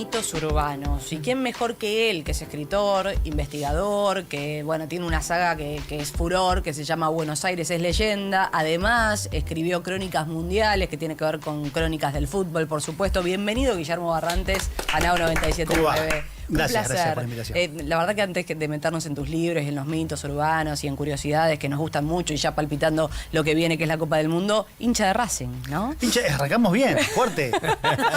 mitos urbanos. ¿Y quién mejor que él, que es escritor, investigador, que bueno, tiene una saga que es furor, que se llama Buenos Aires es leyenda? Además, escribió Crónicas Mundiales, que tiene que ver con crónicas del fútbol, por supuesto. Bienvenido, Guillermo Barrantes, a NAO 97.9. Gracias por la invitación. La verdad que antes de meternos en tus libros, en los mitos urbanos y en curiosidades que nos gustan mucho y ya palpitando lo que viene, que es la Copa del Mundo, hincha de Racing, ¿no? Arrancamos bien, fuerte.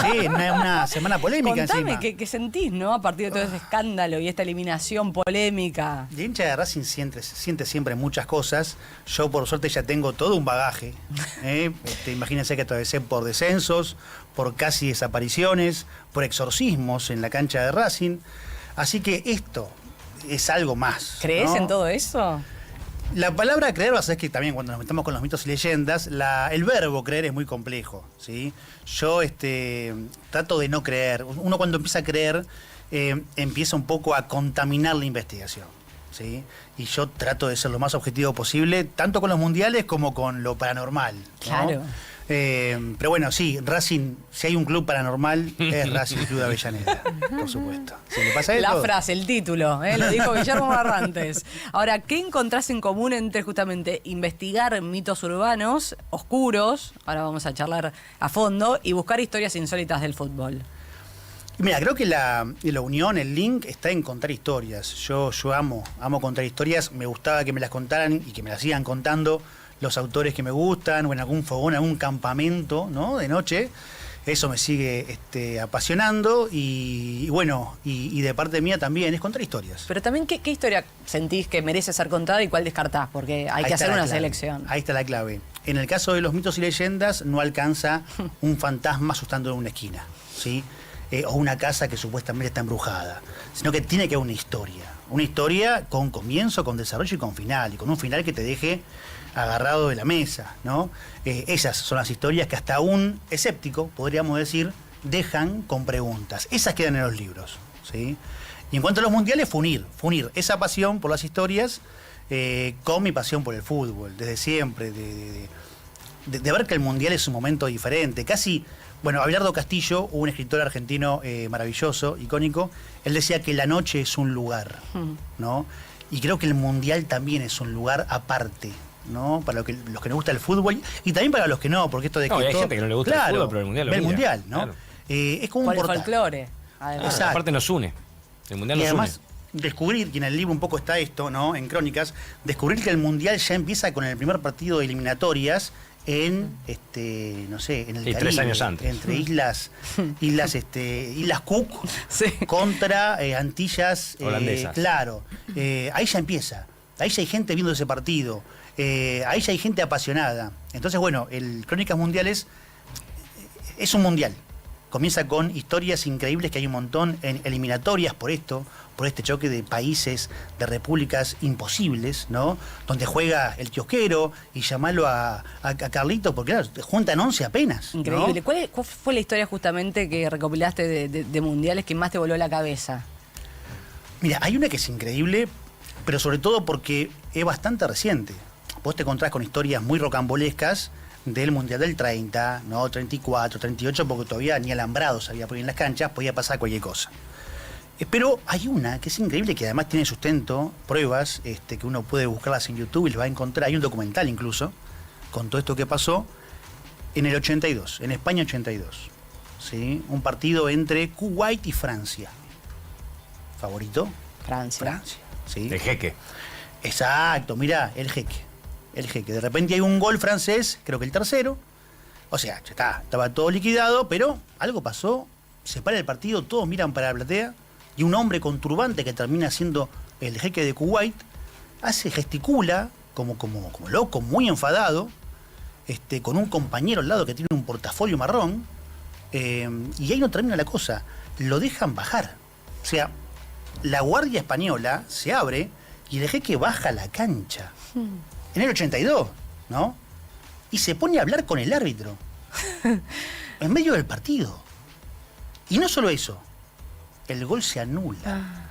Sí, una semana polémica Contame encima. qué sentís, ¿no? A partir de todo ese escándalo y esta eliminación polémica. De hincha de Racing siente siempre muchas cosas. Yo, por suerte, ya tengo todo un bagaje. Imagínense que atravesé por descensos, por casi desapariciones, por exorcismos en la cancha de Racing. Así que esto es algo más. ¿Crees ¿no? en todo eso? La palabra creer, vas a ver que también cuando nos metemos con los mitos y leyendas, el verbo creer es muy complejo, ¿sí? Yo trato de no creer. Uno cuando empieza a creer, empieza un poco a contaminar la investigación, ¿sí? Y yo trato de ser lo más objetivo posible, tanto con los mundiales como con lo paranormal, ¿no? Claro. Pero bueno, sí, Racing, si hay un club paranormal, es Racing Club de Avellaneda, por supuesto. ¿Se le pasa La todo? frase, el título, lo dijo Guillermo Barrantes. Ahora, ¿qué encontrás en común entre justamente investigar mitos urbanos, oscuros, ahora vamos a charlar a fondo, y buscar historias insólitas del fútbol? Mira, creo que la unión, el link, está en contar historias. Yo amo contar historias, me gustaba que me las contaran y que me las sigan contando los autores que me gustan, o en algún fogón, algún campamento, ¿no? De noche. Eso me sigue apasionando y bueno, y de parte mía también es contar historias. Pero también, ¿qué historia sentís que merece ser contada y cuál descartás? Porque hay que hacer una selección. Ahí está la clave. En el caso de los mitos y leyendas, no alcanza un fantasma asustando en una esquina, ¿sí? O una casa que supuestamente está embrujada, sino que tiene que haber una historia con comienzo, con desarrollo y con final, y con un final que te deje agarrado de la mesa, ¿no? Esas son las historias que hasta un escéptico, podríamos decir, dejan con preguntas. Esas quedan en los libros, ¿sí? Y en cuanto a los mundiales, fue unir esa pasión por las historias con mi pasión por el fútbol, desde siempre, de ver que el mundial es un momento diferente, casi. Bueno, Abelardo Castillo, un escritor argentino maravilloso, icónico, él decía que la noche es un lugar, ¿no? Y creo que el mundial también es un lugar aparte, ¿no? Para los que nos gusta el fútbol y también para los que no, porque esto de que hay gente que no le gusta el fútbol, pero el mundial lo ve el mira. mundial, ¿no? Claro. Es como Por un el portal. folclore, además. Exacto. Aparte nos une. El mundial Y nos además, une. descubrir, y en el libro un poco está esto, ¿no? En Crónicas, descubrir que el mundial ya empieza con el primer partido de eliminatorias en no sé, en el Caribe, 3 años antes. entre islas Cook, Sí. contra Antillas holandesas. claro. Ahí ya empieza. Ahí ya hay gente viendo ese partido. Ahí ya hay gente apasionada. Entonces, bueno, el Crónicas Mundiales es un mundial. Comienza con historias increíbles que hay un montón en eliminatorias por este choque de países, de repúblicas imposibles, ¿no? Donde juega el kiosquero y llamarlo a Carlitos, porque claro, juntan 11 apenas, ¿no? Increíble. ¿Cuál fue la historia justamente que recopilaste de mundiales que más te voló la cabeza? Mira, hay una que es increíble, pero sobre todo porque es bastante reciente. Vos te encontrás con historias muy rocambolescas del Mundial del 30, ¿no? 34, 38, porque todavía ni alambrados había por ahí en las canchas, podía pasar cualquier cosa. Pero hay una que es increíble, que además tiene sustento, pruebas, que uno puede buscarlas en YouTube y las va a encontrar. Hay un documental incluso, con todo esto que pasó, en el 82, en España 82. ¿Sí? Un partido entre Kuwait y Francia. ¿Favorito? Francia. ¿Sí? El jeque. Exacto, mirá, el jeque. De repente hay un gol francés, creo que el tercero. O sea, ya está, estaba todo liquidado, pero algo pasó, se para el partido, todos miran para la platea, y un hombre con turbante que termina siendo el jeque de Kuwait, gesticula como loco, muy enfadado, con un compañero al lado que tiene un portafolio marrón, y ahí no termina la cosa, lo dejan bajar. O sea, la guardia española se abre y el jeque baja a la cancha. En el 82, ¿no? Y se pone a hablar con el árbitro. En medio del partido. Y no solo eso, el gol se anula.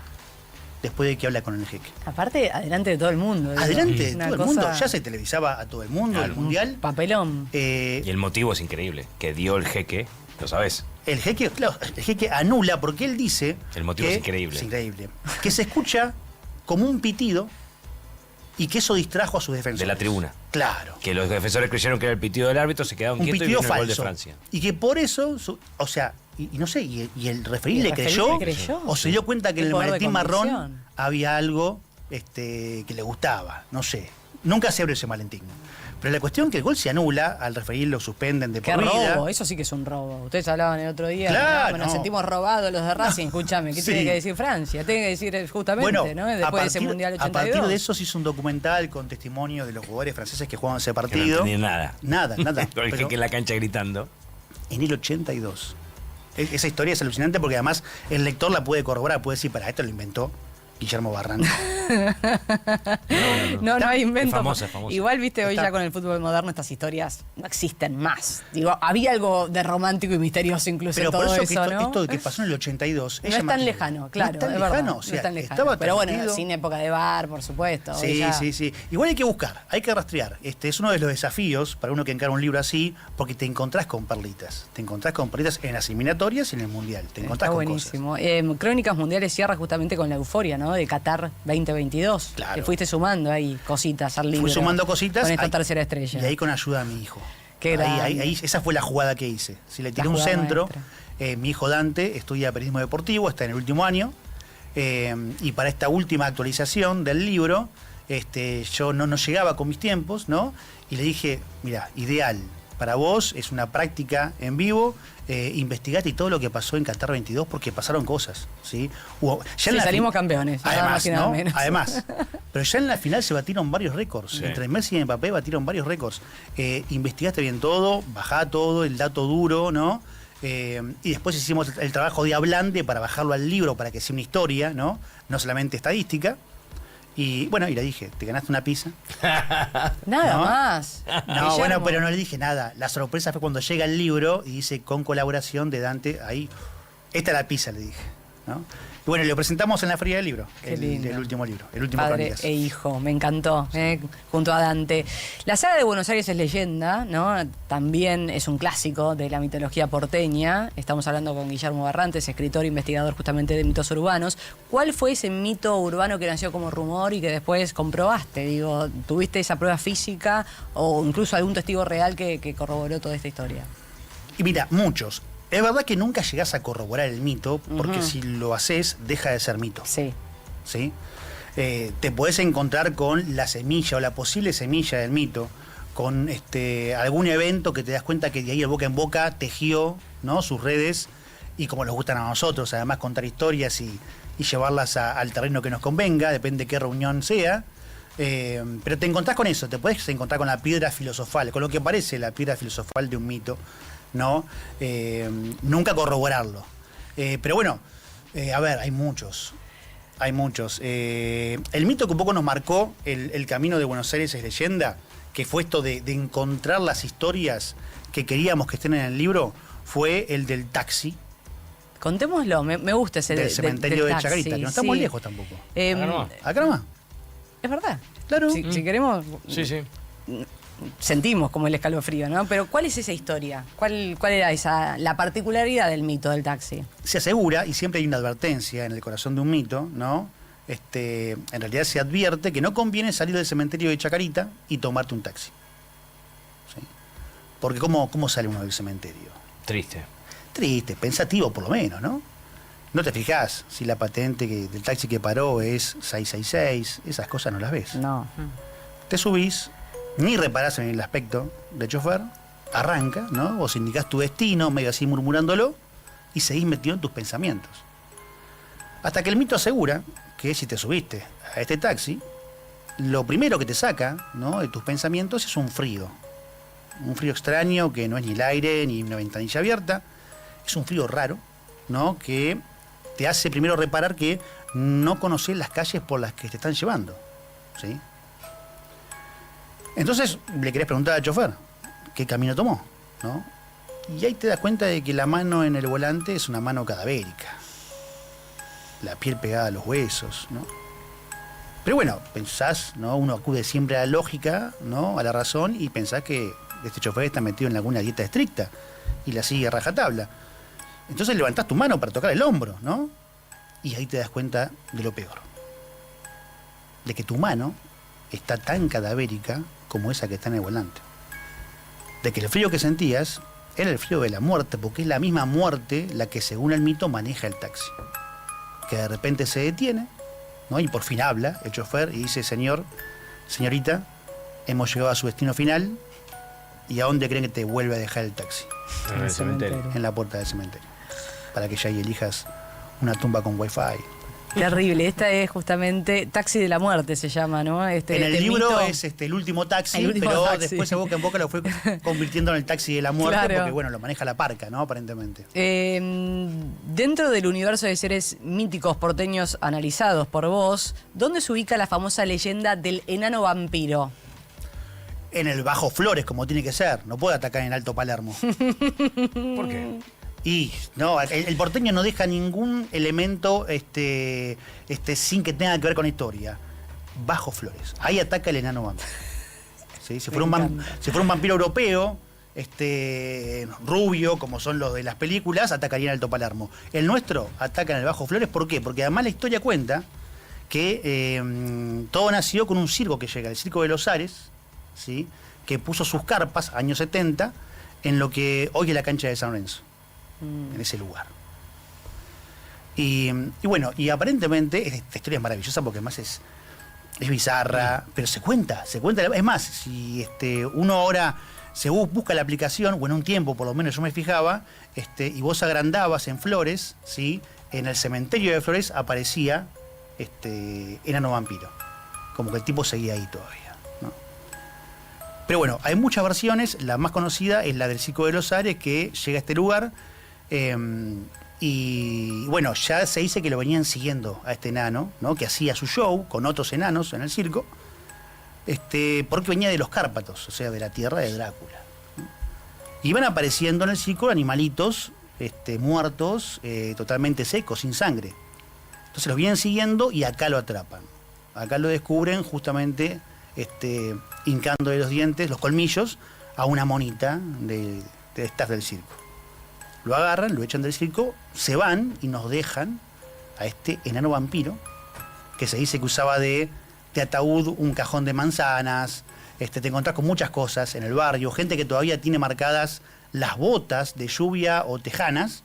Después de que habla con el jeque. Aparte, adelante de todo el mundo. Digo. Adelante de Una todo el cosa- mundo. Ya se televisaba a todo el mundo, el mundial. Papelón. Y el motivo es increíble. Que dio el jeque, ¿lo sabes? El jeque anula porque él dice... El motivo que, es increíble. Es increíble. Que se escucha como un pitido y que eso distrajo a sus defensores. De la tribuna. Claro. Que los defensores creyeron que era el pitido del árbitro, se quedaron Un quietos y pitido vino el gol de falso. Francia. Y que por eso, o sea, y no sé, y el referí ¿Y le el referí creyó, le creyó? o se dio cuenta que Qué en el poder de maletín marrón convicción. había algo que le gustaba, no sé. Nunca se abrió ese maletín. Pero la cuestión es que el gol se anula, al referir lo suspenden de Qué por vida. robo, eso sí que es un robo. Ustedes hablaban el otro día, Claro, nos no. sentimos robados los de Racing, escúchame, ¿qué Sí. tiene que decir Francia? Tiene que decir justamente, Bueno, ¿no? Después de ese Mundial 82. a partir de eso se hizo un documental con testimonio de los jugadores franceses que jugaban ese Que no partido. entendían nada. Nada. Con el Pero jeque en la cancha gritando. en el 82. Esa historia es alucinante porque además el lector la puede corroborar, puede decir, para esto lo inventó Guillermo Barrantes. No hay invento. Es famosa, es famosa. Igual, viste, hoy Está. ya con el fútbol moderno estas historias no existen más. Digo, había algo de romántico y misterioso incluso Pero en por todo eso, eso, que ¿no? esto que pasó en el 82 No es tan lejano, claro, No es tan es verdad, lejano, o no sea, es tan lejano. estaba Pero bueno, transmitido. sin época de bar, por supuesto. hoy Sí, ya- sí. Igual hay que buscar, hay que rastrear. Es uno de los desafíos para uno que encara un libro así, porque te encontrás con perlitas. Te encontrás con perlitas en las eliminatorias y en el Mundial. Te encontrás Está con buenísimo. Crónicas Mundiales cierra justamente con la euforia, ¿no? De Qatar 2022. Claro. Que fuiste sumando ahí cositas al cosas. libro. Fui sumando cositas. Con esta ahí- tercera estrella. Y ahí con ayuda de mi hijo. Qué Ahí, grande. esa fue la jugada que hice. Si le tiré La un jugada centro, maestra. mi hijo Dante estudia periodismo deportivo, está en el último año. Y para esta última actualización del libro, yo no llegaba con mis tiempos, ¿no? Y le dije, mira, ideal para vos, es una práctica en vivo, investigate y todo lo que pasó en Qatar 22 porque pasaron cosas, ¿sí? Sí, salimos campeones, nada Además, más y nada ¿no? menos. Además, pero ya en la final se batieron varios récords. Sí. Entre Messi y Mbappé batieron varios récords. Investigaste bien todo, bajá todo, el dato duro, ¿no? Y después hicimos el trabajo de hablante para bajarlo al libro para que sea una historia, ¿no? No solamente estadística. Y bueno, y le dije, te ganaste una pizza. Nada ¿No? más. No, Guillermo. bueno, pero no le dije nada. La sorpresa fue cuando llega el libro y dice con colaboración de Dante, ahí, esta es la pizza, le dije, ¿no? Y bueno, lo presentamos en la Feria del Libro, Qué lindo. el último libro, el último Padre Crónicas. e hijo, me encantó, junto a Dante. La saga de Buenos Aires es leyenda, ¿no? También es un clásico de la mitología porteña. Estamos hablando con Guillermo Barrantes, escritor e investigador justamente de mitos urbanos. ¿Cuál fue ese mito urbano que nació como rumor y que después comprobaste? Digo, ¿tuviste esa prueba física o incluso algún testigo real que corroboró toda esta historia? Y mira, muchos. Es verdad que nunca llegás a corroborar el mito, porque si lo haces, deja de ser mito. Sí. ¿Sí? Te podés encontrar con la semilla o la posible semilla del mito, con algún evento que te das cuenta que de ahí el boca en boca tejió, ¿no? Sus redes, y como nos gustan a nosotros, además contar historias y llevarlas al terreno que nos convenga, depende de qué reunión sea. Pero te encontrás con eso, te podés encontrar con la piedra filosofal, con lo que parece la piedra filosofal de un mito, ¿no? Nunca corroborarlo. Pero bueno, a ver, hay muchos. Hay muchos. El mito que un poco nos marcó el camino de Buenos Aires es leyenda, que fue esto de encontrar las historias que queríamos que estén en el libro, fue el del taxi, Contémoslo, me gusta ese del cementerio de taxi, Chacarita, que no está sí. muy lejos tampoco. Acá nomás. Acá nomás. Es verdad. Claro. Si queremos, Sí, sí. sentimos como el escalofrío, ¿no? Pero ¿cuál es esa historia? ¿Cuál era la particularidad del mito del taxi? Se asegura, y siempre hay una advertencia en el corazón de un mito, ¿no? En realidad se advierte que no conviene salir del cementerio de Chacarita y tomarte un taxi. ¿Sí? Porque ¿cómo sale uno del cementerio? Triste. Triste, pensativo por lo menos, ¿no? No te fijás si la patente del taxi que paró es 666, esas cosas no las ves. No. Te subís, ni reparás en el aspecto del chofer, arranca, ¿no? Vos indicás tu destino, medio así murmurándolo, y seguís metido en tus pensamientos. Hasta que el mito asegura que si te subiste a este taxi, lo primero que te saca, ¿no?, de tus pensamientos es un frío. Un frío extraño que no es ni el aire ni una ventanilla abierta. Es un frío raro, ¿no?, que te hace primero reparar que no conocés las calles por las que te están llevando, ¿sí? Entonces le querés preguntar al chofer qué camino tomó, ¿no? Y ahí te das cuenta de que la mano en el volante es una mano cadavérica. La piel pegada a los huesos, ¿no? Pero bueno, pensás, ¿no? Uno acude siempre a la lógica, ¿no?, a la razón, y pensás que este chofer está metido en alguna dieta estricta y la sigue a rajatabla. Entonces levantás tu mano para tocar el hombro, ¿no? Y ahí te das cuenta de lo peor. De que tu mano está tan cadavérica como esa que está en el volante. De que el frío que sentías era el frío de la muerte, porque es la misma muerte la que, según el mito, maneja el taxi. Que de repente se detiene, ¿no? Y por fin habla el chofer y dice: señor, señorita, hemos llegado a su destino final. ¿Y a dónde creen que te vuelve a dejar el taxi? En el cementerio. En la puerta del cementerio. Para que ya ahí elijas una tumba con wifi. Terrible, esta es justamente Taxi de la Muerte se llama, ¿no? En el libro mito. es el último taxi, El último pero taxi. después de boca en boca lo fue convirtiendo en el taxi de la muerte, Claro. porque bueno, lo maneja la parca, ¿no? Aparentemente. Dentro del universo de seres míticos porteños analizados por vos, ¿dónde se ubica la famosa leyenda del enano vampiro? En el Bajo Flores, como tiene que ser. No puede atacar en el Alto Palermo. ¿Por qué? Y no, el porteño no deja ningún elemento sin que tenga que ver con historia. Bajo Flores. Ahí ataca el enano vampiro. ¿Sí? Si fuera un vampiro europeo, rubio, como son los de las películas, atacaría en el Alto Palermo. El nuestro ataca en el Bajo Flores. ¿Por qué? Porque además la historia cuenta que todo nació con un circo que llega, el Circo de los Ares, ¿sí? Que puso sus carpas, años 70, en lo que hoy es la cancha de San Lorenzo. En ese lugar. Y bueno, y aparentemente esta historia es maravillosa porque además es bizarra, pero se cuenta. Es más, si uno ahora se busca la aplicación, o en un tiempo por lo menos yo me fijaba, y vos agrandabas en Flores, ¿sí? En el cementerio de Flores aparecía enano vampiro. Como que el tipo seguía ahí todavía, ¿no? Pero bueno, hay muchas versiones. La más conocida es la del Circo de los Ares, que llega a este lugar. Y bueno, ya se dice que lo venían siguiendo a este enano, ¿no? Que hacía su show con otros enanos en el circo, porque venía de los Cárpatos, o sea, de la tierra de Drácula, ¿no? Y van apareciendo en el circo animalitos muertos, totalmente secos, sin sangre. Entonces los vienen siguiendo y acá lo atrapan. Acá lo descubren justamente hincándole los dientes, los colmillos, a una monita de estas del circo. Lo agarran, lo echan del circo, se van y nos dejan a este enano vampiro, que se dice que usaba de ataúd un cajón de manzanas. Te encontrás con muchas cosas en el barrio, gente que todavía tiene marcadas las botas de lluvia o tejanas,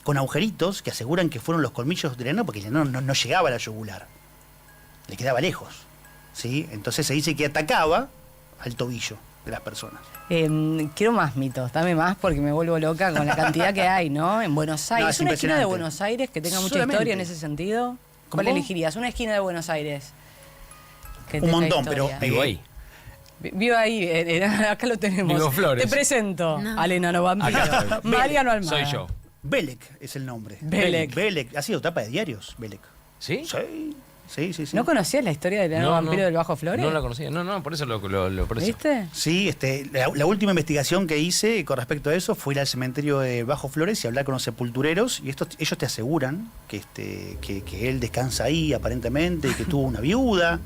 con agujeritos que aseguran que fueron los colmillos del enano, porque el enano no llegaba a la yugular, le quedaba lejos, ¿sí? Entonces se dice que atacaba al tobillo de las personas. Quiero más mitos, dame más porque me vuelvo loca con la cantidad que hay, ¿no? En Buenos Aires. No, es ¿Una esquina de impresionante. Buenos Aires que tenga mucha Solamente. historia en ese sentido? ¿Cuál ¿Cómo? elegirías? Una esquina de Buenos Aires. Que Un tenga montón, historia. pero Vivo ahí. Vivo ahí, acá lo tenemos. Vivo Flores. Te presento al enano vampiro. Acá estoy. Mariano Almada. Soy yo. Belek es el nombre. Belek. Belek. Ha sido tapa de diarios, Belek. ¿Sí? Sí. ¿No conocías la historia del enano vampiro del Bajo Flores? No la conocía. No, por eso por eso. ¿Viste? Sí, la última investigación que hice con respecto a eso fue ir al cementerio de Bajo Flores y hablar con los sepultureros, y ellos te aseguran que él descansa ahí aparentemente, y que tuvo una viuda,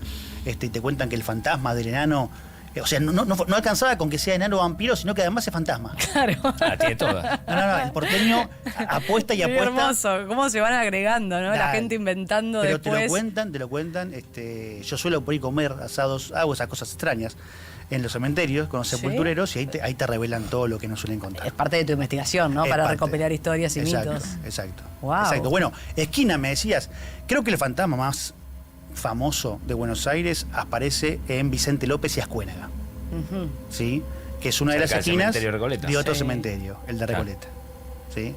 y te cuentan que el fantasma del enano, o sea, no alcanzaba con que sea enano vampiro, sino que además es fantasma. Claro. Tiene todas. No, el porteño apuesta y Qué apuesta. hermoso, cómo se van agregando, ¿no? La Dale. gente inventando Pero después. te lo cuentan. Yo suelo por ahí comer asados, hago esas cosas extrañas en los cementerios con los ¿Sí? sepultureros, y ahí te revelan todo lo que no suelen contar. Es parte de tu investigación, ¿no? Es Para parte. recopilar historias y Exacto, mitos. Exacto. Wow. Exacto. Bueno, esquina, me decías. Creo que el fantasma más famoso de Buenos Aires aparece en Vicente López y Ascuénaga, Ujú. ¿sí? Que es una de las Cerca del esquinas cementerio de Recoleta. de otro Sí. cementerio, el de Claro. Recoleta. ¿Sí?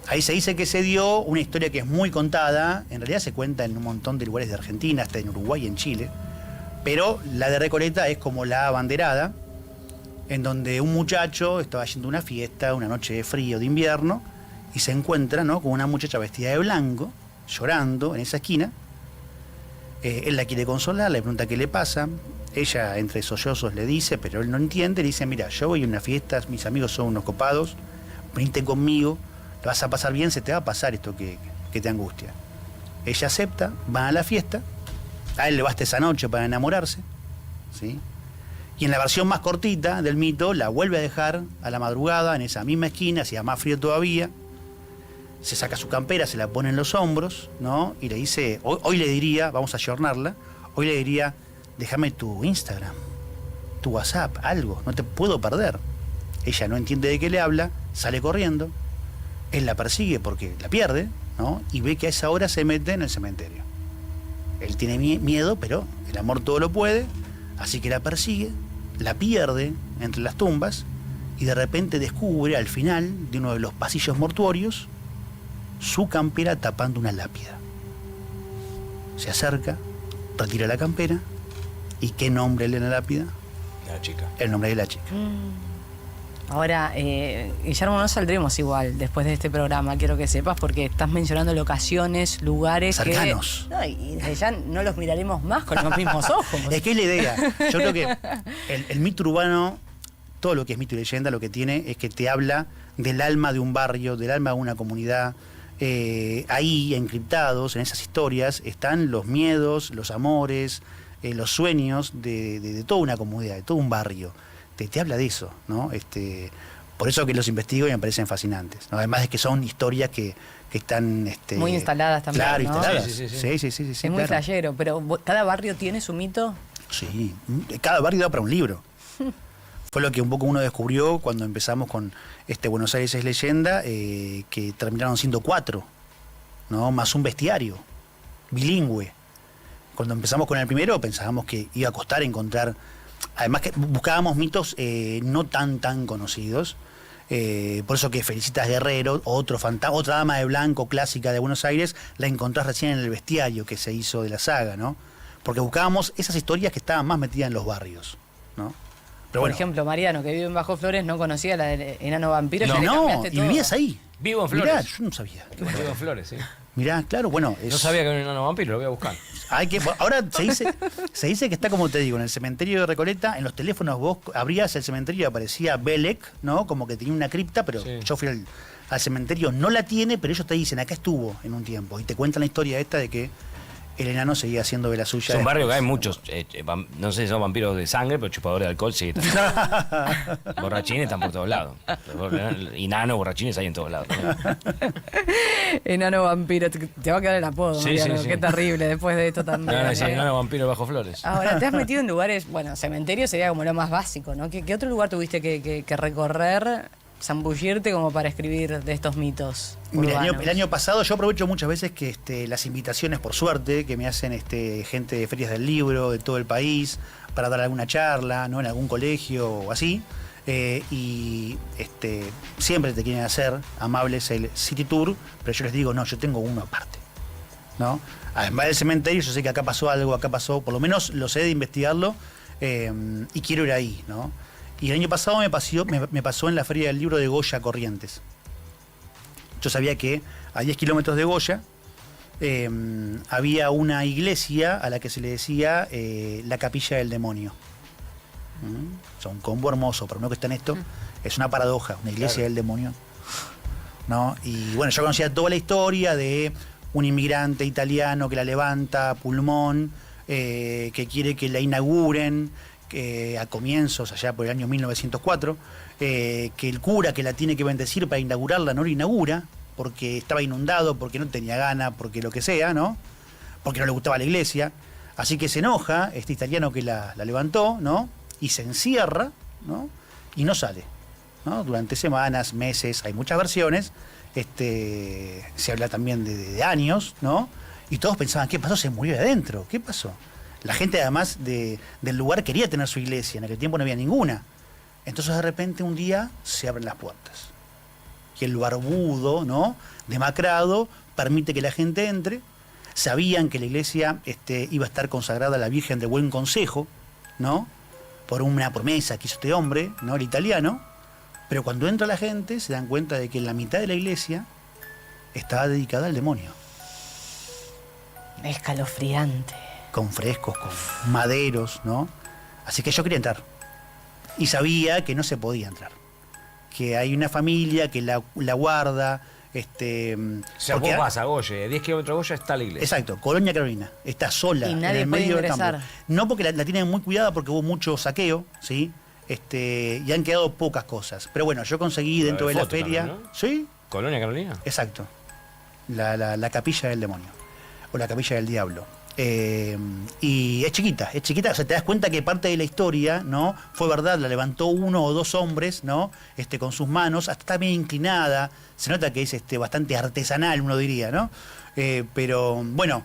Ahí se dice que se dio una historia que es muy contada, en realidad se cuenta en un montón de lugares de Argentina, hasta en Uruguay y en Chile, pero la de Recoleta es como la abanderada, en donde un muchacho estaba yendo a una fiesta, una noche de frío de invierno, y se encuentra, ¿no?, con una muchacha vestida de blanco, llorando en esa esquina. Él la quiere consolar, le pregunta qué le pasa. Ella, entre sollozos, le dice, pero él no entiende, le dice: mira, yo voy a una fiesta, mis amigos son unos copados, venite conmigo, lo vas a pasar bien, se te va a pasar esto que te angustia. Ella acepta, van a la fiesta, a él le basta esa noche para enamorarse, ¿sí? Y en la versión más cortita del mito, la vuelve a dejar a la madrugada en esa misma esquina, hacía más frío todavía, se saca su campera, se la pone en los hombros, ¿no? Y le dice, hoy le diría, vamos a ayornarla, hoy le diría, déjame tu Instagram, tu WhatsApp, algo, no te puedo perder. Ella no entiende de qué le habla, sale corriendo, él la persigue porque la pierde, ¿no? Y ve que a esa hora se mete en el cementerio. Él tiene miedo, pero el amor todo lo puede, así que la persigue, la pierde entre las tumbas y de repente descubre al final de uno de los pasillos mortuorios su campera tapando una lápida. Se acerca, retira la campera y ¿qué nombre lee en la lápida? La chica. El nombre de la chica. Ahora, Guillermo, no saldremos igual después de este programa, quiero que sepas, porque estás mencionando locaciones, lugares cercanos. Que... No, y desde ya no los miraremos más con los mismos ojos. Es que es la idea. Yo creo que el mito urbano, todo lo que es mito y leyenda, lo que tiene es que te habla del alma de un barrio, del alma de una comunidad. Ahí, encriptados en esas historias, están los miedos, los amores, los sueños de toda una comunidad, de todo un barrio. Te habla de eso, ¿no? Por eso que los investigo y me parecen fascinantes, ¿no? Además de que son historias que están... muy instaladas también, claro, ¿no? instaladas. Sí. Es muy flashero, pero ¿cada barrio tiene su mito? Sí, cada barrio da para un libro. Fue lo que un poco uno descubrió cuando empezamos con Buenos Aires es leyenda, que terminaron siendo 4, ¿no? Más un bestiario, bilingüe. Cuando empezamos con el primero pensábamos que iba a costar encontrar... Además que buscábamos mitos no tan conocidos. Por eso que Felicitas Guerrero, otra dama de blanco clásica de Buenos Aires, la encontrás recién en el bestiario que se hizo de la saga, ¿no? Porque buscábamos esas historias que estaban más metidas en los barrios, ¿no? Pero Por bueno, ejemplo, Mariano, que vive en Bajo Flores, no conocía la del enano vampiro. ya le no, cambiaste y todo. vivías ahí. Vivo en Flores. Mirá, yo no sabía. Qué Vivo en Flores, sí. Mirá, claro, bueno. No sabía que era un enano vampiro, lo voy a buscar. Ahora se dice que está, como te digo, en el cementerio de Recoleta, en los teléfonos vos abrías el cementerio y aparecía Belek, ¿no? Como que tenía una cripta, pero Sí. yo fui al cementerio, no la tiene, pero ellos te dicen, acá estuvo en un tiempo. Y te cuentan la historia esta de que el enano seguía haciendo de la suya. Es un barrio que hay muchos, no sé si son vampiros de sangre, pero chupadores de alcohol sí. Borrachines están por todos lados. Y nanos, borrachines hay en todos lados. Enano vampiro, te va a quedar el apodo, Sí, Mariano. sí, sí. Qué terrible después de esto también. No, sí, enano vampiro bajo Flores. Ahora, te has metido en lugares, bueno, cementerio sería como lo más básico, ¿no? ¿Qué otro lugar tuviste que recorrer, zambullirte como para escribir de estos mitos Mira, urbanos? el año pasado yo aprovecho muchas veces que las invitaciones, por suerte, que me hacen gente de ferias del libro, de todo el país, para dar alguna charla, ¿no? En algún colegio o así. Y siempre te quieren hacer amables el City Tour, pero yo les digo, no, yo tengo uno aparte, ¿no? Además del cementerio, yo sé que acá pasó algo, acá pasó, por lo menos lo sé de investigarlo, y quiero ir ahí, ¿no? Y el año pasado me pasó en la Feria del Libro de Goya, Corrientes. Yo sabía que a 10 kilómetros de Goya había una iglesia a la que se le decía la Capilla del Demonio. Es un combo hermoso, pero no que está en esto, es una paradoja, una iglesia del demonio, ¿no? Y bueno, yo conocía toda la historia de un inmigrante italiano que la levanta a pulmón, que quiere que la inauguren a comienzos, allá por el año 1904, que el cura que la tiene que bendecir para inaugurarla no la inaugura, porque estaba inundado, porque no tenía gana, porque lo que sea, ¿no? Porque no le gustaba la iglesia. Así que se enoja este italiano que la levantó, ¿no? Y se encierra, ¿no? Y no sale, ¿no? Durante semanas, meses, hay muchas versiones, se habla también de años, ¿no? Y todos pensaban, ¿qué pasó? Se murió de adentro, ¿qué pasó? La gente además del lugar quería tener su iglesia, en aquel tiempo no había ninguna. Entonces de repente un día se abren las puertas. Y el barbudo, ¿no? Demacrado, permite que la gente entre. Sabían que la iglesia iba a estar consagrada a la Virgen del Buen Consejo, ¿no? Por una promesa que hizo este hombre, ¿no? El italiano. Pero cuando entra la gente se dan cuenta de que en la mitad de la iglesia estaba dedicada al demonio. Escalofriante. Con frescos, con maderos, ¿no? Así que yo quería entrar. Y sabía que no se podía entrar. Que hay una familia que la guarda. O sea, vos vas a Goya, 10 kilómetros de Goya está la iglesia. Exacto, Colonia Carolina. Está sola Y en nadie el puede medio del ingresar. campo. No porque la tienen muy cuidada porque hubo mucho saqueo, ¿sí? Y han quedado pocas cosas. Pero bueno, yo conseguí dentro de la foto feria. también, ¿no? ¿Sí? ¿Colonia Carolina? Exacto. la capilla del demonio, o la capilla del diablo. Y es chiquita, o sea, te das cuenta que parte de la historia, ¿no? Fue verdad, la levantó uno o dos hombres, ¿no? Con sus manos, hasta está bien inclinada, se nota que es bastante artesanal, uno diría, ¿no? Pero bueno,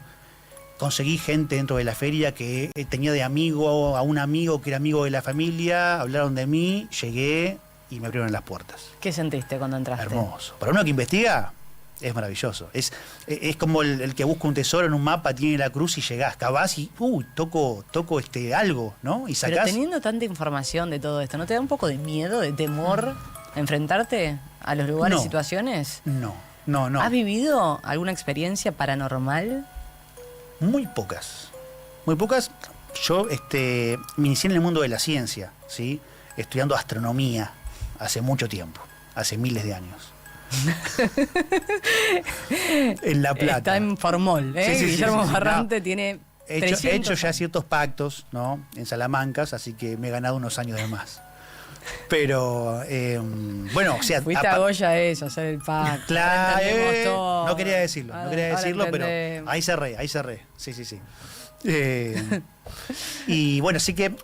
conseguí gente dentro de la feria que tenía de amigo a un amigo que era amigo de la familia, hablaron de mí, llegué y me abrieron las puertas. ¿Qué sentiste cuando entraste? Hermoso. Para uno que investiga, es maravilloso. Es como el que busca un tesoro en un mapa, tiene la cruz y llegás, cavás y toco algo, ¿no? Y sacás. Pero teniendo tanta información de todo esto, ¿no te da un poco de miedo, de temor enfrentarte a los lugares, situaciones? No. ¿Has vivido alguna experiencia paranormal? Muy pocas. Yo me inicié en el mundo de la ciencia, ¿sí? Estudiando astronomía hace mucho tiempo, hace miles de años. En La Plata. Está en Formol, ¿eh? Sí, Guillermo sí. Barrante tiene He 300 hecho ya años. ciertos pactos, ¿no? En Salamancas, así que me he ganado unos años de más. Pero, bueno, o sea... Fuiste a Goya a eso, a hacer el pacto. Claro, Entendemos todo. no quería decirlo, pero entendemos. ahí cerré. Sí. Y bueno, así que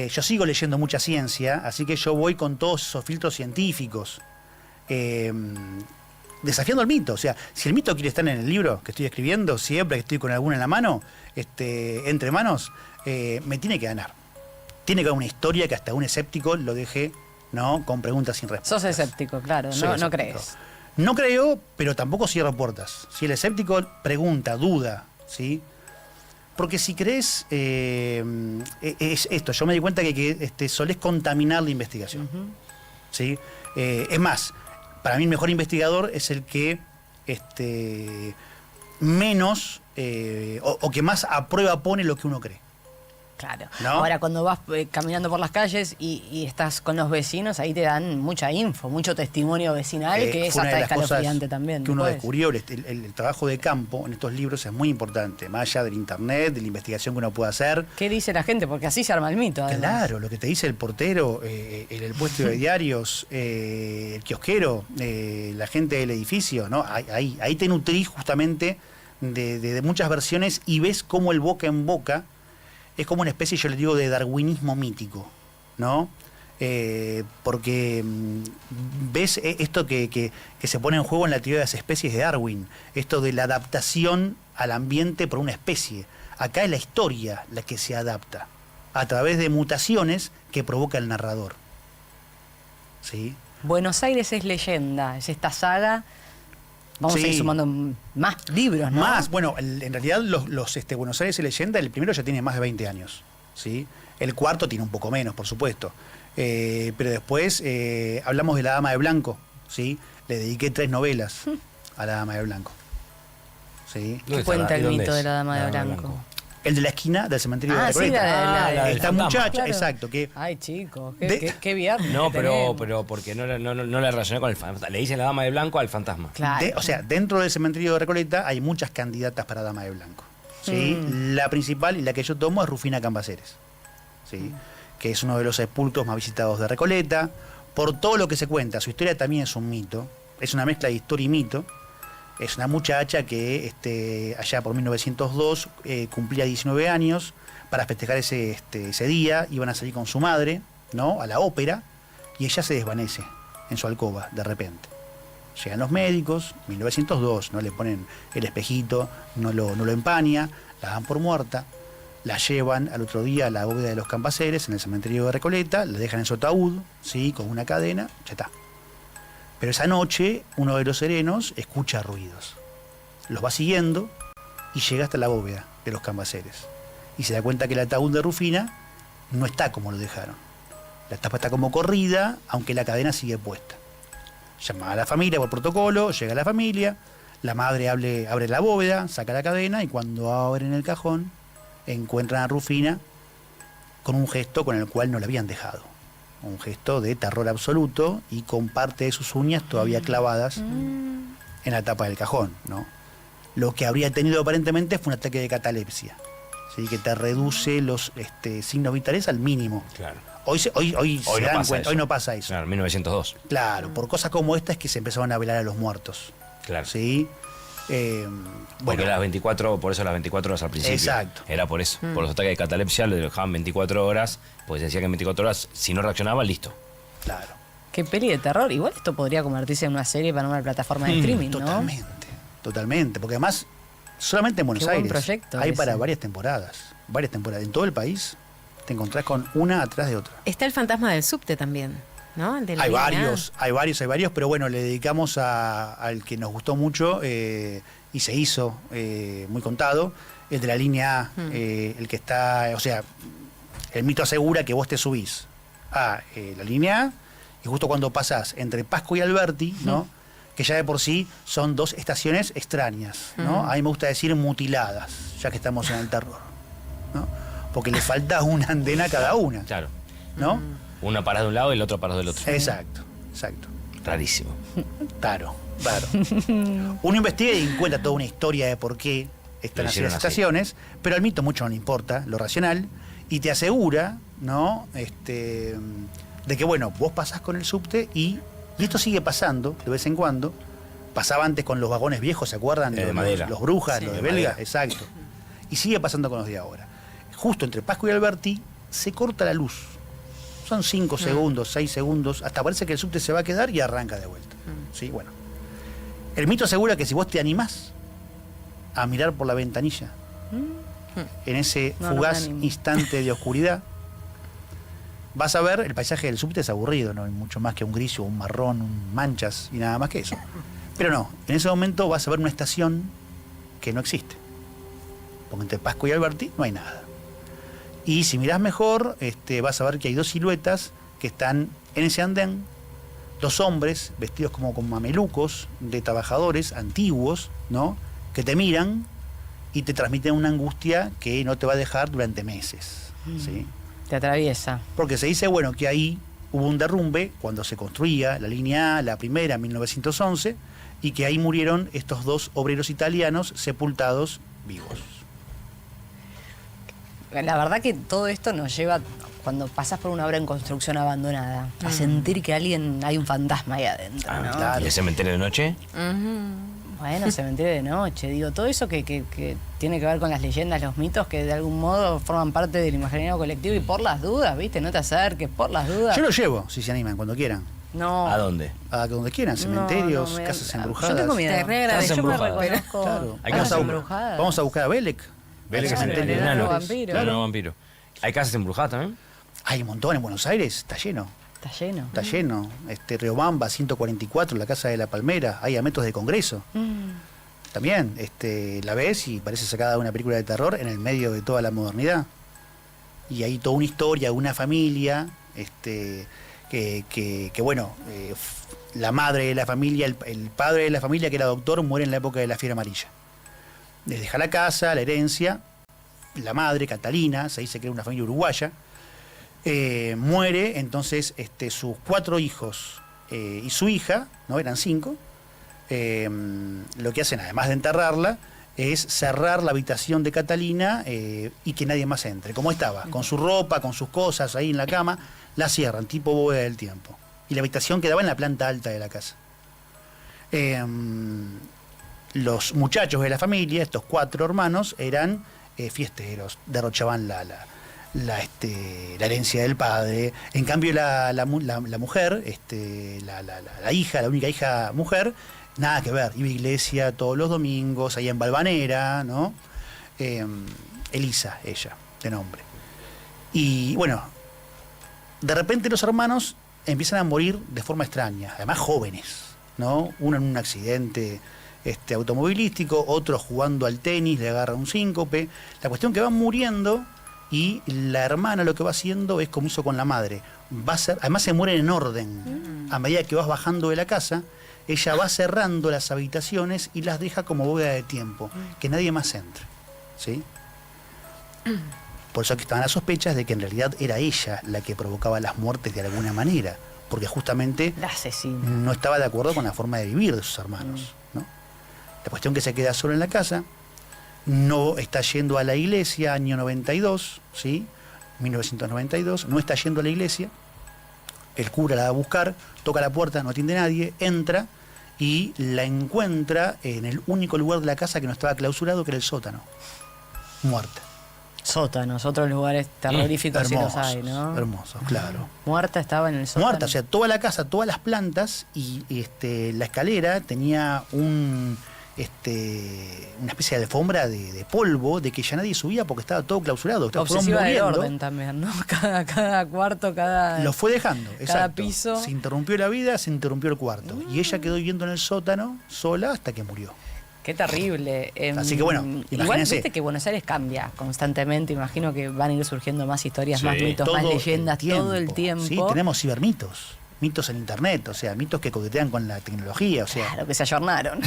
yo sigo leyendo mucha ciencia, así que yo voy con todos esos filtros científicos, desafiando el mito. O sea, si el mito quiere estar en el libro que estoy escribiendo, siempre que estoy con alguna en la mano, entre manos, me tiene que ganar. Tiene que haber una historia que hasta un escéptico lo deje, ¿no? Con preguntas sin respuestas. Sos escéptico, claro, Soy no escéptico. crees. No creo, pero tampoco cierro puertas. Si el escéptico pregunta, duda, ¿sí? Porque si crees, es esto, yo me di cuenta que solés contaminar la investigación. ¿Sí? Es más, para mí el mejor investigador es el que menos o que más a prueba pone lo que uno cree. Claro. ¿No? Ahora, cuando vas caminando por las calles y estás con los vecinos, ahí te dan mucha info, mucho testimonio vecinal, que es fue una hasta de las cosas escalofriante también. que uno después. descubrió. El trabajo de campo en estos libros es muy importante, más allá del internet, de la investigación que uno puede hacer. ¿Qué dice la gente? Porque así se arma el mito, además. Claro, lo que te dice el portero, el puesto de diarios, el kiosquero, la gente del edificio, ¿no? Ahí te nutrís justamente de muchas versiones y ves cómo el boca en boca es como una especie, yo le digo, de darwinismo mítico, ¿no? Porque ves esto que se pone en juego en la teoría de las especies de Darwin, esto de la adaptación al ambiente por una especie. Acá es la historia la que se adapta a través de mutaciones que provoca el narrador. ¿Sí? Buenos Aires es leyenda, es esta saga. Vamos a ir sumando más libros, ¿no? Más, bueno, en realidad los Buenos Aires y leyenda, el primero ya tiene más de 20 años, ¿sí? El cuarto tiene un poco menos, por supuesto. Pero después hablamos de La Dama de Blanco, ¿sí? Le dediqué 3 novelas a La Dama de Blanco. ¿Sí? ¿Qué cuenta el mito de la Dama de Blanco? El de la esquina del cementerio de la Sí, Recoleta. la Esta fantasma. muchacha, Claro. exacto, que... Ay, chicos, qué viernes. No, que pero tenemos. porque no la relacioné con el fantasma. Le dicen la dama de blanco al fantasma. Claro. O sea, dentro del cementerio de Recoleta hay muchas candidatas para Dama de Blanco. ¿Sí? La principal y la que yo tomo es Rufina Cambaceres, ¿sí? Que es uno de los sepulcros más visitados de Recoleta. Por todo lo que se cuenta, su historia también es un mito. Es una mezcla de historia y mito. Es una muchacha que allá por 1902 cumplía 19 años. Para festejar ese día iban a salir con su madre, ¿no? A la ópera, y ella se desvanece en su alcoba de repente. Llegan los médicos, 1902, ¿no? Le ponen el espejito, no lo empaña, la dan por muerta, la llevan al otro día a la bóveda de los Cambaceres, en el cementerio de Recoleta, la dejan en su ataúd, ¿sí? Con una cadena, ya está. Pero esa noche, uno de los serenos escucha ruidos. Los va siguiendo y llega hasta la bóveda de los Cambaceres. Y se da cuenta que el ataúd de Rufina no está como lo dejaron. La tapa está como corrida, aunque la cadena sigue puesta. Llama a la familia por protocolo, llega la familia, la madre abre la bóveda, saca la cadena y cuando abren el cajón encuentran a Rufina con un gesto con el cual no la habían dejado. Un gesto de terror absoluto y con parte de sus uñas todavía clavadas en la tapa del cajón, ¿no? Lo que habría tenido aparentemente fue un ataque de catalepsia, ¿sí? Que te reduce los signos vitales al mínimo. Claro. Hoy se dan cuenta, hoy no pasa eso. Claro, 1902. Claro, por cosas como esta es que se empezaron a velar a los muertos. Claro. ¿Sí? Porque las 24, por eso las 24 horas al principio. Exacto. Era por eso. Por los ataques de catalepsia le dejaban 24 horas, pues decía que en 24 horas, si no reaccionaba, listo. Claro. Qué peli de terror. Igual esto podría convertirse en una serie para una plataforma de streaming, ¿no? Totalmente, totalmente. Porque además, solamente en Buenos Qué buen Aires proyecto hay ese. para varias temporadas. Varias temporadas. En todo el país te encontrás con una atrás de otra. Está el fantasma del subte también, ¿no? El de la Hay línea A. varios, pero bueno, le dedicamos al que nos gustó mucho y se hizo muy contado, el de la línea A, el que está, o sea, el mito asegura que vos te subís a la línea A y justo cuando pasás entre Pasco y Alberti, ¿no? Que ya de por sí son dos estaciones extrañas, ¿no? A mí me gusta decir mutiladas, ya que estamos en el terror, ¿no? Porque le falta una andena a cada una, Claro. ¿no? Una para de un lado y el otro para del otro. Exacto. Rarísimo. Claro. Uno investiga y encuentra toda una historia de por qué están Lo así hicieron las así. estaciones, pero al mito mucho no le importa, lo racional, y te asegura, ¿no? De que, bueno, vos pasás con el subte y esto sigue pasando de vez en cuando. Pasaba antes con los vagones viejos, ¿se acuerdan? De madera. Los brujas, Sí, los de de belga, madera. exacto. Y sigue pasando con los de ahora. Justo entre Pasco y Alberti se corta la luz. Son 5 segundos, 6 segundos, hasta parece que el subte se va a quedar y arranca de vuelta. Sí, bueno. El mito asegura que si vos te animás a mirar por la ventanilla, en ese No, no me fugaz animo. instante de oscuridad, vas a ver, el paisaje del subte es aburrido, no hay mucho más que un gris o un marrón, manchas y nada más que eso. Pero no, en ese momento vas a ver una estación que no existe. Porque entre Pasco y Alberti no hay nada. Y si mirás mejor, vas a ver que hay dos siluetas que están en ese andén, dos hombres vestidos como con mamelucos de trabajadores antiguos, ¿no? Que te miran y te transmiten una angustia que no te va a dejar durante meses, ¿sí? Te atraviesa. Porque se dice, bueno, que ahí hubo un derrumbe cuando se construía la línea A, la primera, en 1911, y que ahí murieron estos dos obreros italianos sepultados vivos. La verdad que todo esto nos lleva, cuando pasás por una obra en construcción abandonada, a sentir que hay un fantasma ahí adentro, ¿no? claro. ¿Y el cementerio de noche? Bueno, cementerio de noche, digo, todo eso que tiene que ver con las leyendas, los mitos, que de algún modo forman parte del imaginario colectivo y por las dudas, ¿viste? No te acerques, por las dudas. Yo lo llevo, si se animan, cuando quieran. No. ¿A dónde? A donde quieran, cementerios, no, me da- casas Yo embrujadas. tengo miedo. Te re agradezco. Yo me Embrujadas. reconozco. Claro. Hay Casas casas embrujadas. Vamos a buscar a Belek. Vélez Claro, es el el enano enano. vampiro. El enano vampiro. ¿Hay casas embrujadas también? Hay un montón en Buenos Aires, está lleno. Está lleno. Está lleno. Riobamba, 144, la Casa de la Palmera. Hay a metros de Congreso. También, la ves y parece sacada de una película de terror en el medio de toda la modernidad. Y hay toda una historia, una familia, que bueno, la madre de la familia, el padre de la familia, que era doctor, muere en la época de la fiebre amarilla. Les deja la casa, la herencia, la madre, Catalina, se dice que era una familia uruguaya, muere, entonces sus 4 hijos y su hija, ¿no? Eran 5, lo que hacen, además de enterrarla, es cerrar la habitación de Catalina y que nadie más entre. Como estaba, con su ropa, con sus cosas ahí en la cama, la cierran, tipo bóveda del tiempo. Y la habitación quedaba en la planta alta de la casa. Los muchachos de la familia, estos 4 hermanos, eran fiesteros, derrochaban la herencia del padre. En cambio, la mujer, la hija, la única hija mujer, nada que ver. Iba a iglesia todos los domingos, allá en Valvanera, ¿no? Elisa, ella, de nombre. Y bueno, de repente los hermanos empiezan a morir de forma extraña, además jóvenes, ¿no? Uno en un accidente automovilístico, otro jugando al tenis, le agarra un síncope. La cuestión que van muriendo y la hermana lo que va haciendo es como hizo con la madre. Además se mueren en orden. A medida que vas bajando de la casa, ella va cerrando las habitaciones y las deja como bóveda de tiempo, que nadie más entre. ¿Sí? Por eso que estaban las sospechas de que en realidad era ella la que provocaba las muertes de alguna manera, porque justamente La asesina. no estaba de acuerdo con la forma de vivir de sus hermanos, ¿no? La cuestión que se queda solo en la casa, no está yendo a la iglesia, año 92, ¿sí? 1992, no está yendo a la iglesia, el cura la va a buscar, toca la puerta, no atiende nadie, entra y la encuentra en el único lugar de la casa que no estaba clausurado, que era el sótano. Muerta. Sótanos, otros lugares terroríficos sí los Hermosos, hay, ¿no? hermosos, claro. Muerta estaba en el sótano. Muerta, o sea, toda la casa, todas las plantas y la escalera tenía una especie de alfombra de polvo de que ya nadie subía porque estaba todo clausurado. Obsesiva del orden también, ¿no? Cada cuarto, cada... Lo fue dejando, exacto. piso. Se interrumpió la vida, se interrumpió el cuarto. Y ella quedó viviendo en el sótano sola hasta que murió. Qué terrible. Así que bueno, igual imagínense. viste que Buenos Aires cambia constantemente. Imagino que van a ir surgiendo más historias, Sí. más mitos, más leyendas todo el tiempo. Sí, tenemos cibermitos. Mitos en internet, o sea, mitos que coquetean con la tecnología, o sea. Claro, que se ayornaron.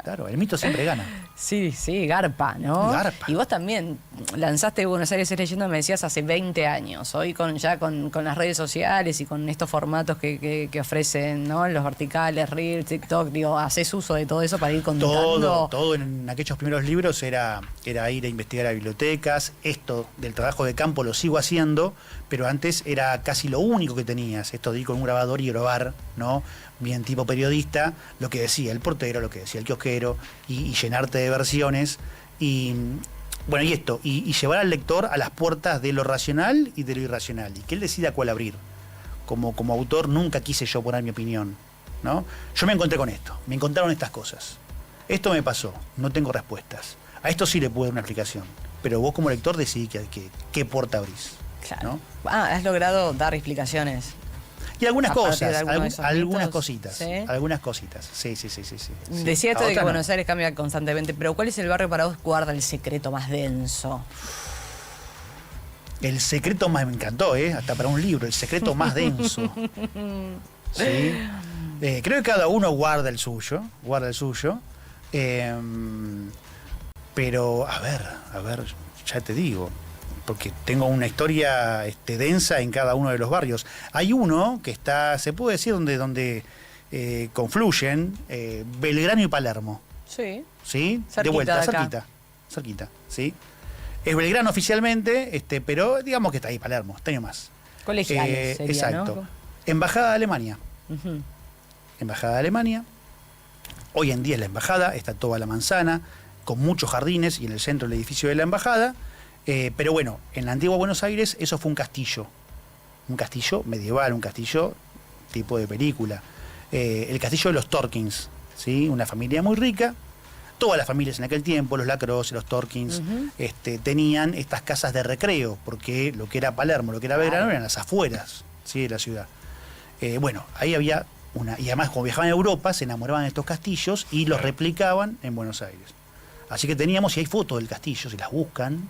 Claro, el mito siempre gana. Sí, garpa, ¿no? Garpa. Y vos también lanzaste Buenos Aires es leyenda, me decías, hace 20 años. Hoy con las redes sociales y con estos formatos que ofrecen, ¿no? Los verticales, Reels, TikTok, digo, haces uso de todo eso para ir contando. Todo en aquellos primeros libros era ir a investigar a bibliotecas. Esto del trabajo de campo lo sigo haciendo, pero antes era casi lo único que tenías. Esto de ir con un grabador y grabar, ¿no? Bien tipo periodista, lo que decía el portero, lo que decía el kiosquero, y llenarte de versiones. Y bueno, y llevar al lector a las puertas de lo racional y de lo irracional, y que él decida cuál abrir. Como autor nunca quise yo poner mi opinión, ¿no? Yo me encontré con esto, me encontraron estas cosas. Esto me pasó, no tengo respuestas. A esto sí le puedo dar una explicación, pero vos como lector decidí qué puerta abrís. Claro. ¿No? Has logrado dar explicaciones. Y algunas A partir de cosas, alguno de esos algunas mitos, cositas. ¿sí? Algunas cositas. Sí. Decía esto La de que otra no. Buenos Aires cambia constantemente, pero ¿cuál es el barrio para vos que guarda el secreto más denso? El secreto más, me encantó, hasta para un libro, el secreto más denso. ¿Sí? Creo que cada uno guarda el suyo. Pero, a ver, ya te digo, porque tengo una historia densa en cada uno de los barrios. Hay uno que está, se puede decir, donde confluyen Belgrano y Palermo. Sí. ¿Sí? Cerquita de vuelta, de acá. cerquita, ¿sí? Es Belgrano oficialmente, pero digamos que está ahí Palermo, está ahí más. Colegiales sería, exacto. ¿no? Embajada de Alemania. Ujú. Embajada de Alemania. Hoy en día es la embajada, está toda la manzana, con muchos jardines y en el centro del edificio de la embajada. Pero bueno, en la antigua Buenos Aires eso fue un castillo medieval, un castillo tipo de película. El castillo de los Torkins, ¿sí? Una familia muy rica. Todas las familias en aquel tiempo, los Lacroze, los Torkins, tenían estas casas de recreo, porque lo que era Palermo, lo que era Belgrano eran las afueras, ¿sí? De la ciudad. Bueno, ahí había y además cuando viajaban a Europa se enamoraban de estos castillos y los replicaban en Buenos Aires. Así que teníamos, y hay fotos del castillo, si las buscan,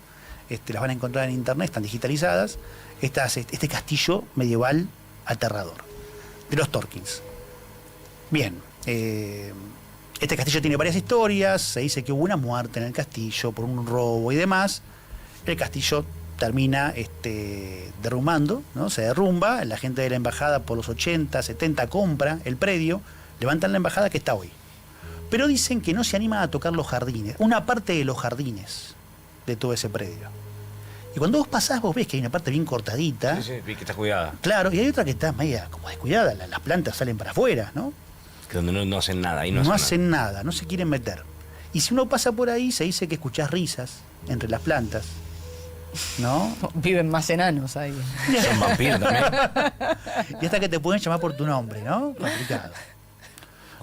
las van a encontrar en internet, están digitalizadas, este castillo medieval aterrador, de los Torkins. Bien, este castillo tiene varias historias, se dice que hubo una muerte en el castillo por un robo y demás. El castillo termina derrumbando, ¿no? Se derrumba, la gente de la embajada por los 80, 70 compra el predio, levantan la embajada que está hoy. Pero dicen que no se animan a tocar los jardines, una parte de los jardines de todo ese predio. Y cuando vos pasás, vos ves que hay una parte bien cortadita. Sí, vi que está cuidada. Claro, y hay otra que está media como descuidada, las plantas salen para afuera, ¿no? Que donde no hacen nada. Ahí No hacen nada, no se quieren meter. Y si uno pasa por ahí, se dice que escuchás risas entre las plantas, ¿no? Viven más enanos ahí. Son vampiros también. Y hasta que te pueden llamar por tu nombre, ¿no? Complicado.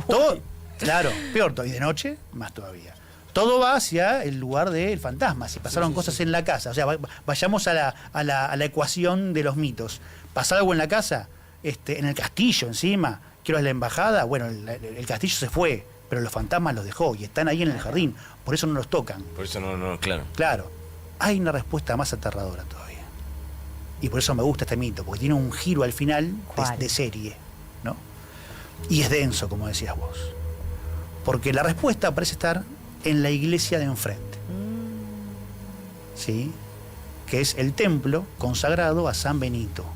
Todo, claro, peor todavía. Y de noche, más todavía. Todo va hacia el lugar del fantasma. Si pasaron cosas en la casa, o sea, vayamos a la ecuación de los mitos. ¿Pasa algo en la casa? En el castillo encima. Quiero a la embajada. Bueno, el castillo se fue, pero los fantasmas los dejó y están ahí en el jardín. Por eso no los tocan. Por eso no, claro. Claro. Hay una respuesta más aterradora todavía. Y por eso me gusta este mito, porque tiene un giro al final de serie, ¿no? Y es denso, como decías vos. Porque la respuesta parece estar en la iglesia de enfrente. ¿Sí? Que es el templo consagrado a San Benito,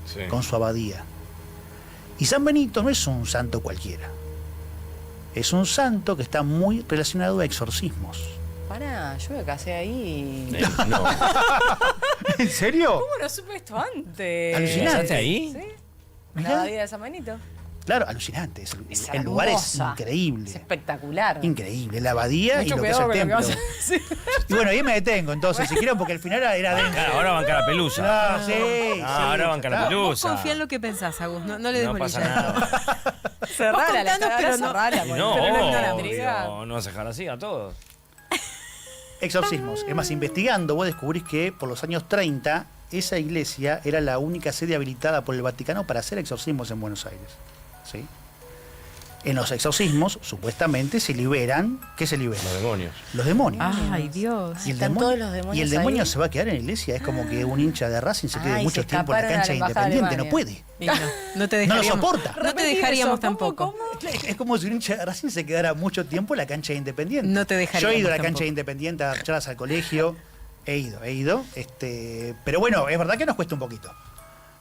Sí. con su abadía. Y San Benito no es un santo cualquiera. Es un santo que está muy relacionado a exorcismos. Pará, yo me casé ahí. No. ¿En serio? ¿Cómo no supe esto antes? Alucinante. ¿Casaste ahí? ¿Sí? Mirá. La abadía de San Benito. Claro, alucinante. El lugar es hermosa, increíble. Es espectacular. Increíble. La abadía Mucho y lo que es cuidado el con lo templo. que vas a decir. Y bueno, ahí me detengo entonces, si quieren, porque al final era dentro. Ahora banca la pelusa. No, sí, sí, Ahora banca la claro. Vos pelusa. confía en lo que pensás, Agus. No le des No bolilla. pasa nada. Cerrala, la contanos, pero no- cerrala, Y bueno, no, pero no la obvio, intriga. no vas a dejar así a todos. Exorcismos. Es más, investigando, vos descubrís que por los años 30, esa iglesia era la única sede habilitada por el Vaticano para hacer exorcismos en Buenos Aires. ¿Sí? En los exorcismos, supuestamente, se liberan. ¿Qué se libera? Los demonios. Los demonios. Ay, Dios. Y el Están demonio, todos los demonios y el demonio ahí. se va a quedar en la iglesia. Es como que un hincha de Racing se quede Ay, mucho se tiempo en la escaparon a cancha la de embajada de Independiente. No Alemania. puede. Y no te No lo dejaríamos. soporta. No te Repetir dejaríamos eso, tampoco. ¿cómo? Es como si un hincha de Racing se quedara mucho tiempo en la cancha de Independiente. No te dejaríamos Yo he ido a la tampoco. cancha de Independiente a dar charlas al colegio. He ido. Pero bueno, es verdad que nos cuesta un poquito.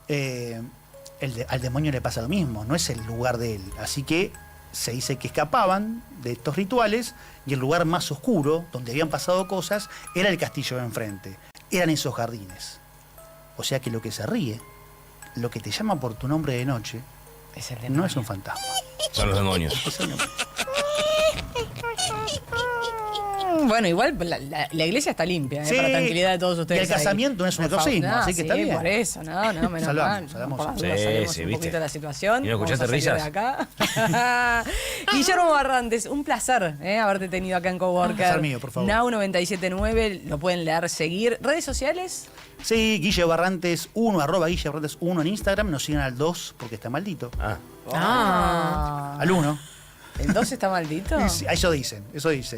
Al demonio le pasa lo mismo, no es el lugar de él. Así que se dice que escapaban de estos rituales y el lugar más oscuro, donde habían pasado cosas, era el castillo de enfrente. Eran esos jardines. O sea que lo que se ríe, lo que te llama por tu nombre de noche, Es el no demonio. es un fantasma. Son los demonios. Es el demonio. Bueno, igual la iglesia está limpia, Sí, para tranquilidad de todos ustedes. y el casamiento no es un Por favor. exorcismo, así que está sí, bien. por eso, no, menos Salvamos. mal. Por las Sí, dudas salimos sí, un ¿viste? poquito de la situación. ¿Y no Vamos a escuchaste salir de risas? acá. Guillermo Barrantes, un placer haberte tenido acá en Coworker. Placer mío, por favor. Now 979, lo pueden leer, seguir. ¿Redes sociales? Sí, Guille Barrantes 1, @Guille Barrantes 1 en Instagram. Nos siguen al 2 porque está maldito. Ah. Al 1. ¿El 2 está maldito? Sí, eso dicen.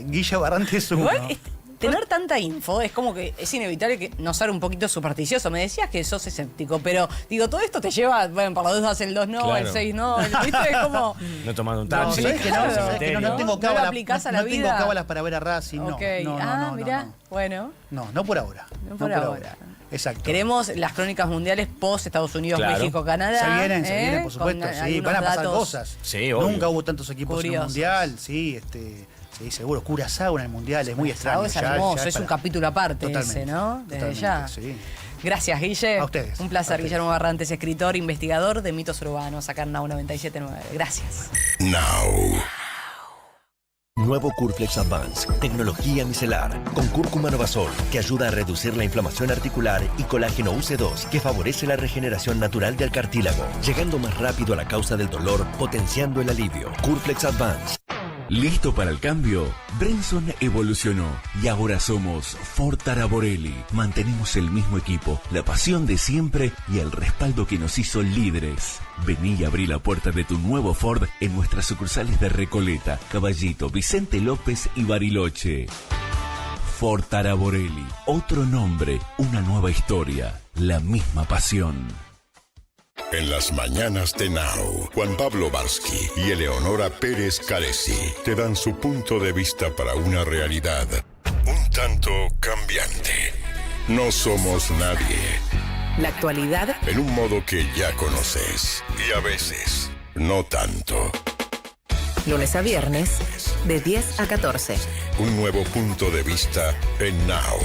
Guille Barrantes 1. Igual, tener tanta info es como que es inevitable que no ser un poquito supersticioso. Me decías que sos escéptico, pero digo, todo esto te lleva, bueno, por las dudas el 2 no, Claro. el 6 no, ¿viste? Es como... No tomando un No, taxi. ¿sabés que no? claro. ¿Sabés que no tengo ¿No cábala, lo aplicás a la no tengo vida? cábalas para ver a Racing, no. Ok. No, mirá, no. bueno. No por ahora. No por ahora. Exacto. Queremos las crónicas mundiales post Estados Unidos, Claro. México, Canadá. Se vienen, por supuesto. Con Sí, algunos van a pasar datos cosas. Sí, obvio. Nunca hubo tantos equipos en curiosos. el Mundial. Sí, sí, seguro. Curazao en el Mundial, es muy extraño. Es ya- hermoso, ya es un para- capítulo aparte Totalmente, ese, ¿no? Desde totalmente, ya. sí. Gracias, Guille. A ustedes. Un placer, A ustedes. Guillermo Barrantes, escritor, investigador de mitos urbanos, acá en Now 979. Gracias. Now. Nuevo Curflex Advance, tecnología micelar, con cúrcuma Novasol, que ayuda a reducir la inflamación articular, y colágeno UC2, que favorece la regeneración natural del cartílago, llegando más rápido a la causa del dolor, potenciando el alivio. Curflex Advance. ¿Listo para el cambio? Brenson evolucionó y ahora somos Ford Taraborelli. Mantenemos el mismo equipo, la pasión de siempre y el respaldo que nos hizo líderes. Vení y abrí la puerta de tu nuevo Ford en nuestras sucursales de Recoleta, Caballito, Vicente López y Bariloche. Ford Taraborelli, otro nombre, una nueva historia, la misma pasión. En las mañanas de Now, Juan Pablo Barsky y Eleonora Pérez Calesi te dan su punto de vista para una realidad un tanto cambiante. No somos nadie, La actualidad en un modo que ya conoces, y a veces no tanto. lunes a viernes, de 10 a 14. Un nuevo punto de vista en Now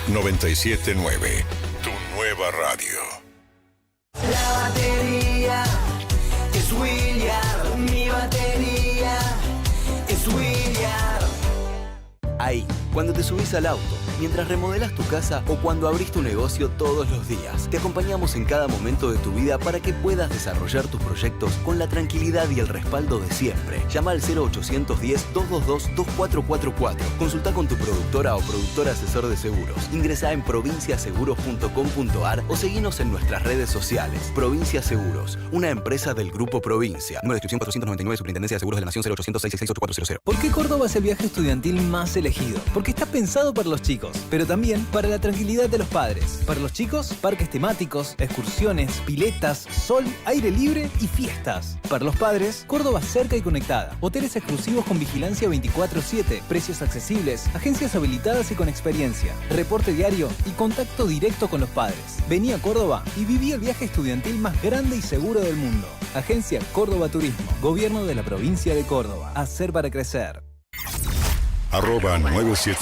97.9, tu nueva radio. La batería es William, mi batería es William. Ahí, cuando te subís al auto, mientras remodelas tu casa o cuando abrís tu negocio todos los días. Te acompañamos en cada momento de tu vida para que puedas desarrollar tus proyectos con la tranquilidad y el respaldo de siempre. Llama al 0810-222-2444. Consulta con tu productora o productor asesor de seguros. Ingresa en provinciaseguros.com.ar o seguinos en nuestras redes sociales. Provincia Seguros, una empresa del Grupo Provincia. Número de inscripción 499, Superintendencia de Seguros de la Nación, 0800-666-8400. ¿Por qué Córdoba es el viaje estudiantil más elegido? Porque está pensado para los chicos, pero también para la tranquilidad de los padres. Para los chicos, parques temáticos, excursiones, piletas, sol, aire libre y fiestas. Para los padres, Córdoba cerca y conectada. Hoteles exclusivos con vigilancia 24/7, precios accesibles, agencias habilitadas y con experiencia, reporte diario y contacto directo con los padres. Vení a Córdoba y viví el viaje estudiantil más grande y seguro del mundo. Agencia Córdoba Turismo, Gobierno de la Provincia de Córdoba. Hacer para crecer. @97